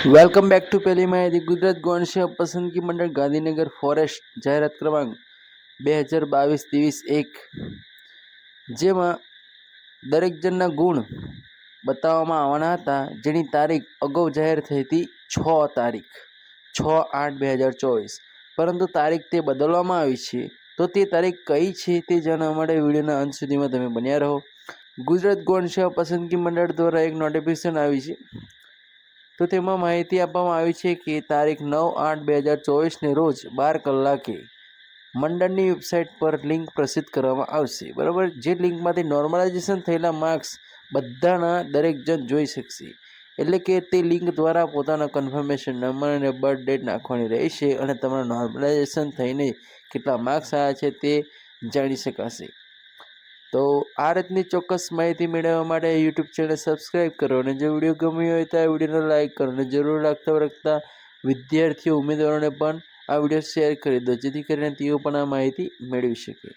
Welcome back to પહેલી માહિતી. ગુજરાત ગૌણ પસંદગી મંડળ ગાંધીનગર ફોરેસ્ટ જાહેરાત ક્રમાંક 2022-23-1, જેમાં દરેક જણના ગુણ બતાવવામાં આવવાના હતા, જેની તારીખ અગાઉ જાહેર થઈ હતી 6/8/2024, પરંતુ તારીખ તે બદલવામાં આવી છે. તો તે તારીખ કઈ છે તે જાણવા માટે વિડીયોના અંત સુધીમાં તમે બન્યા રહો. ગુજરાત ગૌણ સેવા પસંદગી મંડળ દ્વારા એક નોટિફિકેશન આવી છે. તો તેમાં માહિતી આપવામાં આવી છે કે તારીખ 9/8/2024ને રોજ 12 કલાકે મંડળની વેબસાઇટ પર લિંક પ્રસિદ્ધ કરવામાં આવશે. બરાબર, જે લિંકમાંથી નોર્મલાઇઝેશન થયેલા માર્ક્સ બધાના દરેક જણ જોઈ શકશે. એટલે કે તે લિંક દ્વારા પોતાના કન્ફર્મેશન નંબર અને બર્થ ડેટ નાખવાની રહેશે અને તમારા નોર્મલાઇઝેશન થઈને કેટલા માર્ક્સ આવ્યા છે તે જાણી શકાશે. તો આ રીતની ચોક્કસ માહિતી મેળવવા માટે યુટ્યુબ ચેનલ સબસ્ક્રાઈબ કરો અને જો વિડીયો ગમ્યો હોય તો આ વિડીયોને લાઇક કરો અને જરૂર લાગતા વિદ્યાર્થીઓ ઉમેદવારોને પણ આ વિડીયો શેર કરી દો, જેથી કરીને તેઓ પણ આ માહિતી મેળવી શકે.